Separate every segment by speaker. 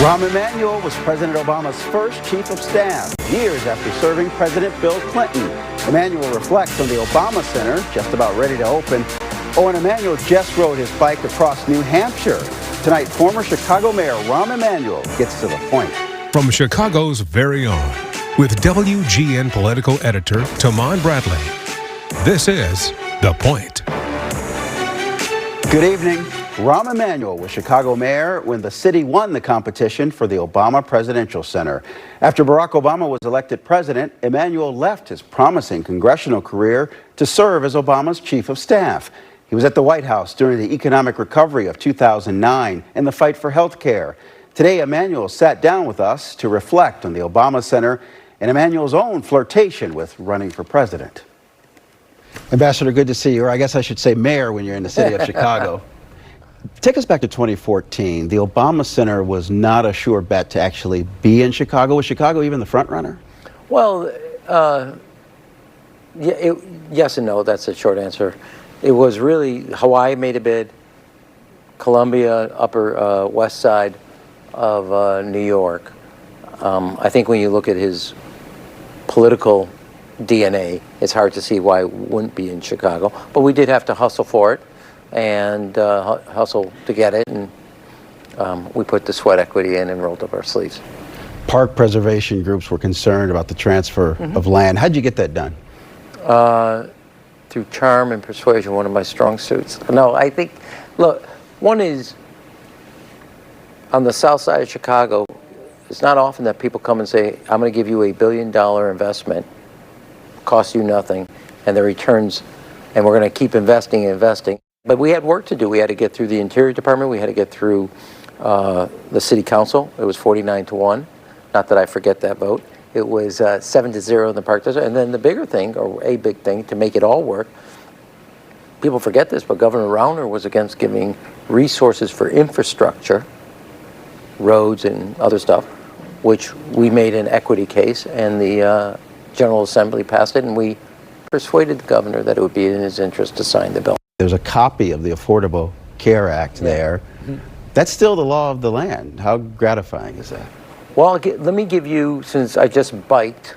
Speaker 1: Rahm Emanuel was President Obama's first chief of staff, years after serving President Bill Clinton. Emanuel reflects on the Obama Center, just about ready to open. And Emanuel just rode his bike across New Hampshire. Tonight, former Chicago Mayor Rahm Emanuel gets to the point.
Speaker 2: From Chicago's very own, with WGN political editor Tahman Bradley, this is The Point.
Speaker 1: Good evening. Rahm Emanuel was Chicago mayor when the city won the competition for the Obama Presidential Center. After Barack Obama was elected president, Emanuel left his promising congressional career to serve as Obama's chief of staff. He was at the White House during the economic recovery of 2009 and the fight for health care. Today, Emanuel sat down with us to reflect on the Obama Center and Emanuel's own flirtation with running for president. Ambassador, good to see you, or I guess I should say mayor when you're in the city of Chicago. Take us back to 2014. The Obama Center was not a sure bet to actually be in Chicago. Was Chicago even the front runner?
Speaker 3: Well, yes and no. That's the short answer. It was really Hawaii made a bid, Columbia, Upper West Side of New York. I think when you look at his political DNA, it's hard to see why it wouldn't be in Chicago. But we did have to hustle for it and hustle to get it, and we put the sweat equity in and rolled up our sleeves.
Speaker 1: Park preservation groups were concerned about the transfer of land. How'd you get that done?
Speaker 3: Through charm and persuasion, one of my strong suits. No, I think, look, one is, on the south side of Chicago, it's not often that people come and say, I'm going to give you $1 billion investment, costs you nothing, and the returns, and we're going to keep investing and investing. But we had work to do. We had to get through the Interior Department. We had to get through the City Council. It was 49-1. Not that I forget that vote. It was 7-0 in the Park District. And then the bigger thing, or a big thing, to make it all work, people forget this, but Governor Rauner was against giving resources for infrastructure, roads and other stuff, which we made an equity case, and the General Assembly passed it, and we persuaded the governor that it would be in his interest to sign the bill.
Speaker 1: There's a copy of the Affordable Care Act there. That's still the law of the land. How gratifying is that?
Speaker 3: Well, let me give you, since I just biked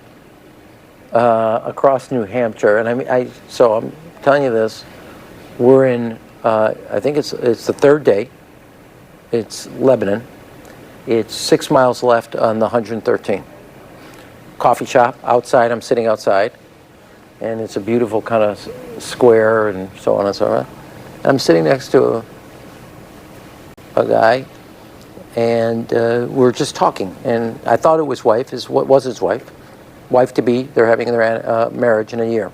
Speaker 3: across New Hampshire, and so I'm telling you this, we're in, I think it's the third day. It's Lebanon. It's 6 miles left on the 113. Coffee shop outside. I'm sitting outside, and it's a beautiful kind of square and so on and so on. I'm sitting next to a guy, and we're just talking. And I thought it was what was his wife to be. They're having their marriage in a year,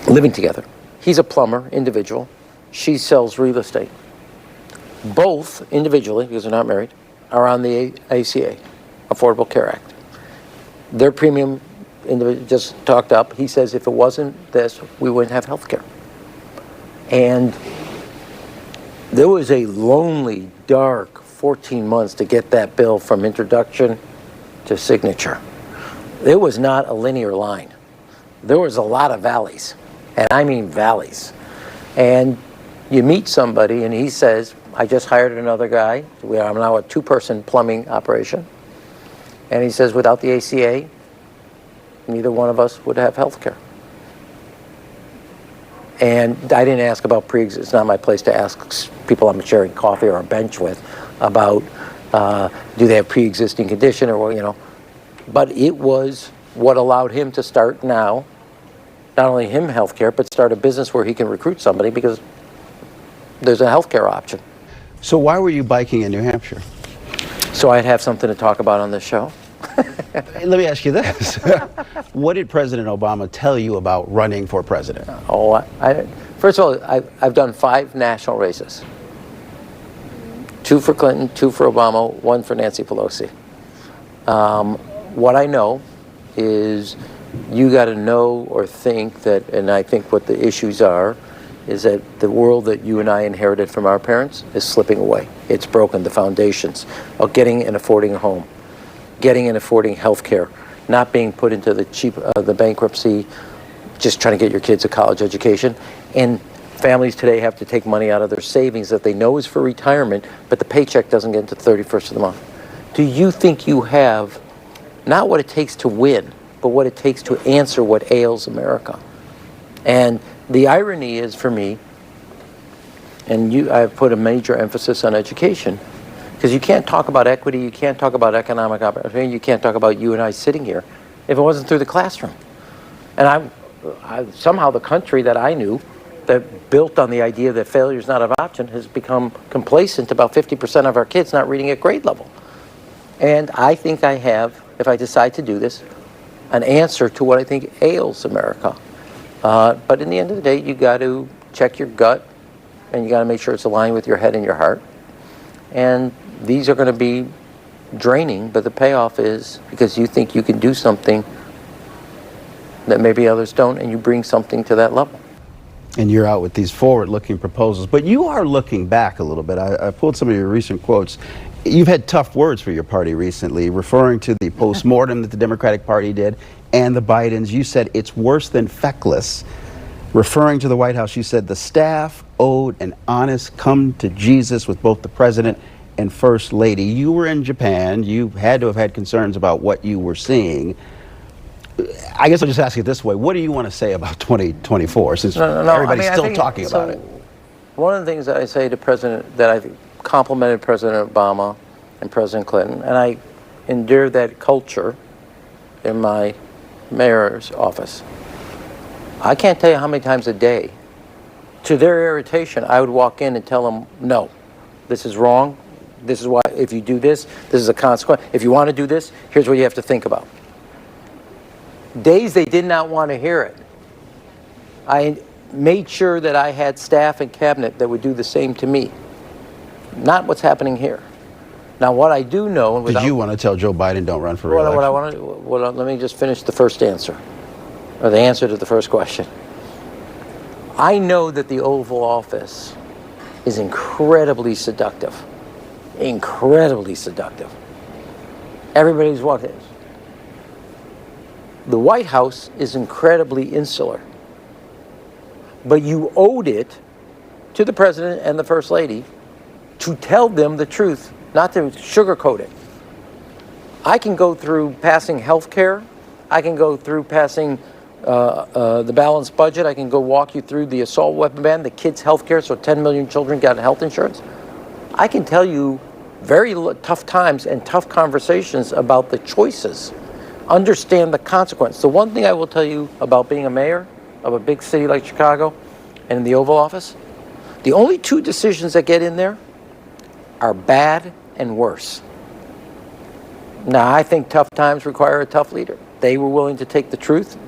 Speaker 3: living together. He's a plumber, individual. She sells real estate. Both individually, because they're not married, are on the ACA, Affordable Care Act. Their premium just talked up. He says if it wasn't this, we wouldn't have health care. And there was a lonely, dark 14 months to get that bill from introduction to signature. It was not a linear line. There was a lot of valleys, and I mean valleys. And you meet somebody, and he says, I just hired another guy. I'm now a 2-person plumbing operation. And he says, without the ACA, neither one of us would have health care. And I didn't ask about pre-existing. It's not my place to ask people I'm sharing coffee or a bench with about do they have pre-existing condition or, you know. But it was what allowed him to start now, not only him health care, but start a business where he can recruit somebody because there's a health care option.
Speaker 1: So why were you biking in New Hampshire?
Speaker 3: So I'd have something to talk about on this show.
Speaker 1: Let me ask you this. What did President Obama tell you about running for president?
Speaker 3: Oh, first of all, I've done 5 national races. 2 for Clinton, 2 for Obama, 1 for Nancy Pelosi. What I know is you got to know or think that, and I think what the issues are, is that the world that you and I inherited from our parents is slipping away. It's broken, the foundations of getting and affording a home, getting and affording health care, not being put into the bankruptcy, just trying to get your kids a college education. And Families today have to take money out of their savings that they know is for retirement, but the paycheck doesn't get until the 31st of the month. Do you think you have not what it takes to win, but what it takes to answer what ails America? And the irony is, for me, and I've put a major emphasis on education, because you can't talk about equity, you can't talk about economic opportunity, you can't talk about you and I sitting here if it wasn't through the classroom. And somehow the country that I knew that built on the idea that failure is not an option has become complacent about 50% of our kids not reading at grade level. And I think I have, if I decide to do this, an answer to what I think ails America. But in the end of the day, you got to check your gut, and you got to make sure it's aligned with your head and your heart. And these are going to be draining, but the payoff is because you think you can do something that maybe others don't, and you bring something to that level.
Speaker 1: And you're out with these forward-looking proposals. But you are looking back a little bit. I pulled some of your recent quotes. You've had tough words for your party recently, referring to the postmortem that the Democratic Party did and the Bidens. You said it's worse than feckless. Referring to the White House, you said the staff owed an honest come to Jesus with both the president and First Lady. You were in Japan. You had to have had concerns about what you were seeing. I guess I'll just ask you this way. What do you want to say about 2024 since everybody's still talking about it?
Speaker 3: One of the things that I say to that I complimented President Obama and President Clinton, and I endured that culture in my mayor's office. I can't tell you how many times a day, to their irritation, I would walk in and tell them, no, this is wrong. This is why, if you do this, this is a consequence. If you want to do this, here's what you have to think about. Days they did not want to hear it. I made sure that I had staff and cabinet that would do the same to me. Not what's happening here. Now, what I do know...
Speaker 1: Did you want to tell Joe Biden don't run for re-election?
Speaker 3: Let me just finish the first answer, or the answer to the first question. I know that the Oval Office is incredibly seductive. Incredibly seductive. Everybody's walked in. The White House is incredibly insular. But you owed it to the president and the first lady to tell them the truth, not to sugarcoat it. I can go through passing health care. I can go through passing the balanced budget. I can go walk you through the assault weapon ban, the kids' health care, so 10 million children got health insurance. I can tell you very tough times and tough conversations about the choices. Understand the consequence. The one thing I will tell you about being a mayor of a big city like Chicago and in the Oval Office, the only two decisions that get in there are bad and worse. Now, I think tough times require a tough leader. They were willing to take the truth.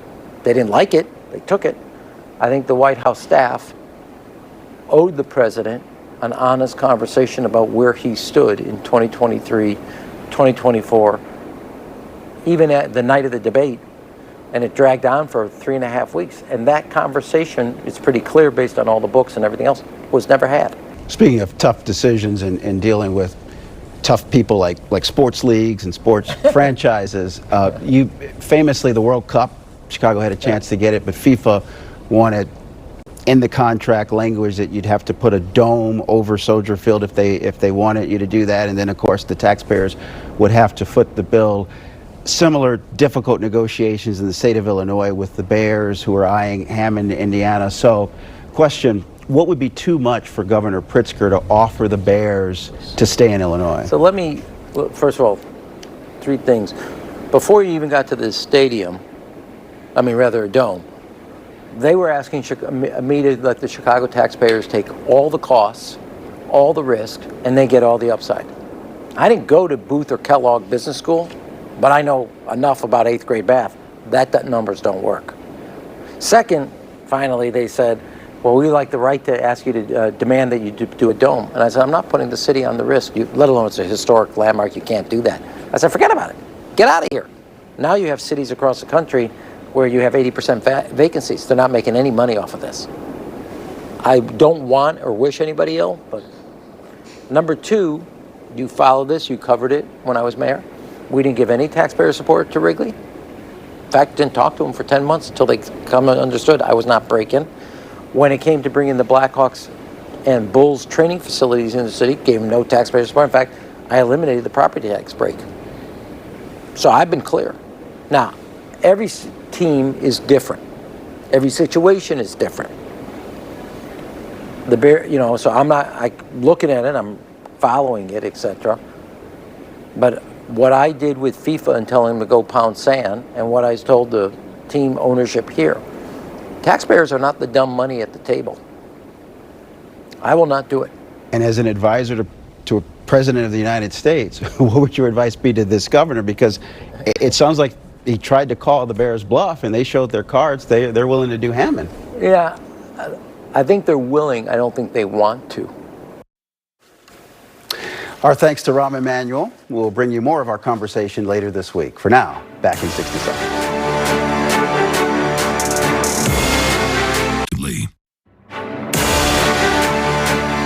Speaker 3: They didn't like it. They took it. I think the White House staff owed the president an honest conversation about where he stood in 2023, 2024, even at the night of the debate, and it dragged on for 3.5 weeks. And that conversation, it's pretty clear based on all the books and everything else, was never had.
Speaker 1: Speaking of tough decisions and dealing with tough people like sports leagues and sports franchises, you famously, the World Cup, Chicago had a chance to get it, but FIFA wanted in the contract language that you'd have to put a dome over Soldier Field if they wanted you to do that, and then of course the taxpayers would have to foot the bill. Similar difficult negotiations in the state of Illinois with the Bears, who are eyeing Hammond, Indiana. So, question, what would be too much for Governor Pritzker to offer the Bears to stay in Illinois? So
Speaker 3: first of all, three things. Before you even got to this stadium, a dome, they were asking me to let the Chicago taxpayers take all the costs, all the risk, and they get all the upside. I didn't go to Booth or Kellogg Business School, but I know enough about 8th grade math that numbers don't work. Second, finally, they said, well, we like the right to ask you to demand that you do a dome. And I said, I'm not putting the city on the risk, let alone it's a historic landmark, you can't do that. I said, forget about it. Get out of here. Now you have cities across the country where you have 80% vacancies. They're not making any money off of this. I don't want or wish anybody ill, but number two, you followed this, you covered it when I was mayor. We didn't give any taxpayer support to Wrigley. In fact, didn't talk to them for 10 months until they understood I was not breaking. When it came to bringing the Blackhawks and Bulls training facilities in the city, gave them no taxpayer support. In fact, I eliminated the property tax break. So I've been clear. Now, every team is different. Every situation is different. The Bear, you know, so I'm looking at it, I'm following it, etc. But what I did with FIFA and telling them to go pound sand, and what I told the team ownership here, taxpayers are not the dumb money at the table. I will not do it.
Speaker 1: And as an advisor to a president of the United States, what would your advice be to this governor? Because it sounds like he tried to call the Bears bluff, and they showed their cards. They're willing to do Hammond.
Speaker 3: Yeah, I think they're willing. I don't think they want to.
Speaker 1: Our thanks to Rahm Emanuel. We'll bring you more of our conversation later this week. For now, back in 60 seconds.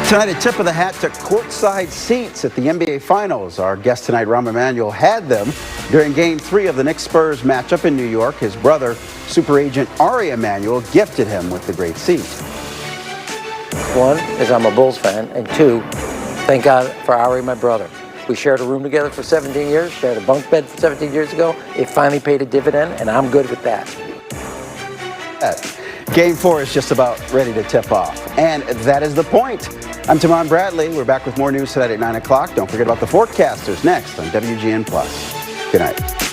Speaker 1: Tonight, a tip of the hat to courtside seats at the NBA Finals. Our guest tonight, Rahm Emanuel, had them during Game 3 of the Knicks-Spurs matchup in New York. His brother, super agent Ari Emanuel, gifted him with the great seat.
Speaker 3: One is I'm a Bulls fan, and two, thank God for Ari, my brother. We shared a room together for 17 years, shared a bunk bed for 17 years ago. It finally paid a dividend, and I'm good with that.
Speaker 1: Game 4 is just about ready to tip off, and that is the point. I'm Tahman Bradley. We're back with more news tonight at 9 o'clock. Don't forget about the forecasters next on WGN+. Good night.